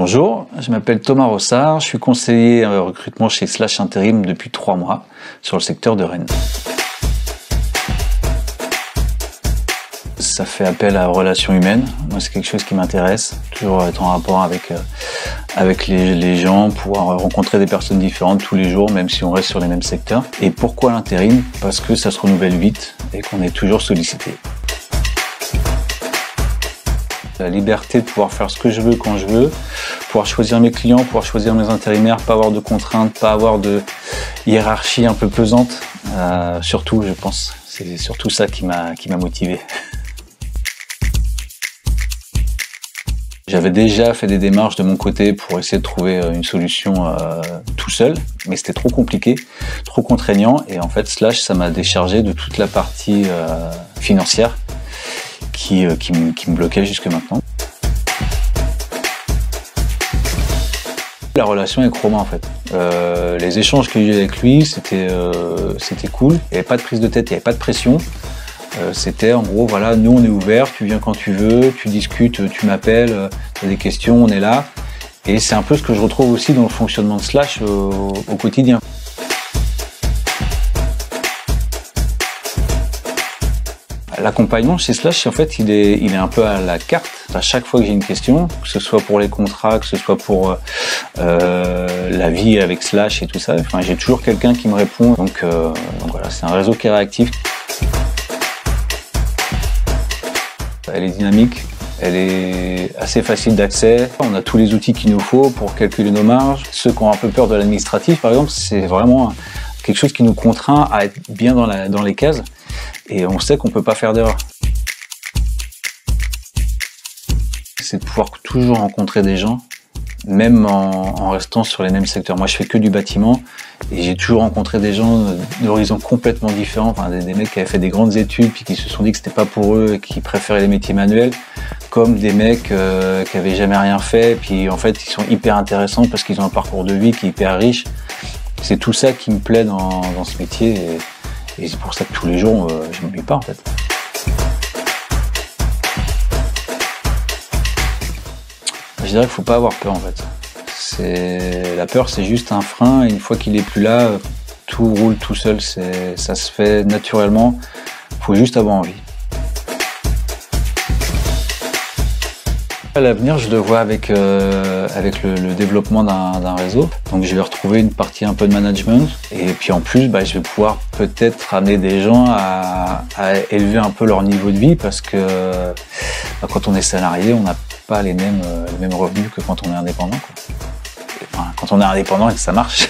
Bonjour, je m'appelle Thomas Rossard, je suis conseiller recrutement chez Slash Intérim depuis 3 mois sur le secteur de Rennes. Ça fait appel à relations humaines, moi c'est quelque chose qui m'intéresse, toujours être en rapport avec les gens, pouvoir rencontrer des personnes différentes tous les jours, même si on reste sur les mêmes secteurs. Et pourquoi l'intérim? Parce que ça se renouvelle vite et qu'on est toujours sollicité. La liberté de pouvoir faire ce que je veux quand je veux, pouvoir choisir mes clients, pouvoir choisir mes intérimaires, pas avoir de contraintes, pas avoir de hiérarchie un peu pesante. Surtout, je pense, c'est surtout ça qui m'a motivé. J'avais déjà fait des démarches de mon côté pour essayer de trouver une solution tout seul, mais c'était trop compliqué, trop contraignant, et en fait Slash, ça m'a déchargé de toute la partie financière qui me bloquait jusque maintenant. La relation avec Romain en fait. Les échanges que j'ai eu avec lui, c'était cool. Il n'y avait pas de prise de tête, il n'y avait pas de pression. C'était en gros, voilà, nous on est ouvert, tu viens quand tu veux, tu discutes, tu m'appelles, tu as des questions, on est là. Et c'est un peu ce que je retrouve aussi dans le fonctionnement de Slash au quotidien. L'accompagnement chez Slash, en fait, il est un peu à la carte. À chaque fois que j'ai une question, que ce soit pour les contrats, que ce soit pour la vie avec Slash et tout ça, enfin, j'ai toujours quelqu'un qui me répond. Donc voilà, c'est un réseau qui est réactif. Elle est dynamique, elle est assez facile d'accès. On a tous les outils qu'il nous faut pour calculer nos marges. Ceux qui ont un peu peur de l'administratif, par exemple, c'est vraiment quelque chose qui nous contraint à être bien dans les cases. Et on sait qu'on ne peut pas faire d'erreur. C'est de pouvoir toujours rencontrer des gens, même en restant sur les mêmes secteurs. Moi, je fais que du bâtiment et j'ai toujours rencontré des gens d'horizons complètement différents. Enfin, des mecs qui avaient fait des grandes études puis qui se sont dit que c'était pas pour eux et qui préféraient les métiers manuels, comme des mecs qui avaient jamais rien fait. Puis en fait, ils sont hyper intéressants parce qu'ils ont un parcours de vie qui est hyper riche. C'est tout ça qui me plaît dans ce métier. Et c'est pour ça que tous les jours, je ne m'ennuie pas en fait. Je dirais qu'il ne faut pas avoir peur en fait. La peur, c'est juste un frein, et une fois qu'il n'est plus là, tout roule tout seul, ça se fait naturellement. Il faut juste avoir envie. À l'avenir, je le vois avec le développement d'un réseau. Donc je vais retrouver une partie un peu de management. Et puis en plus, je vais pouvoir peut-être amener des gens à élever un peu leur niveau de vie, parce que quand on est salarié, on n'a pas les mêmes revenus que quand on est indépendant, quoi. Enfin, quand on est indépendant, ça marche.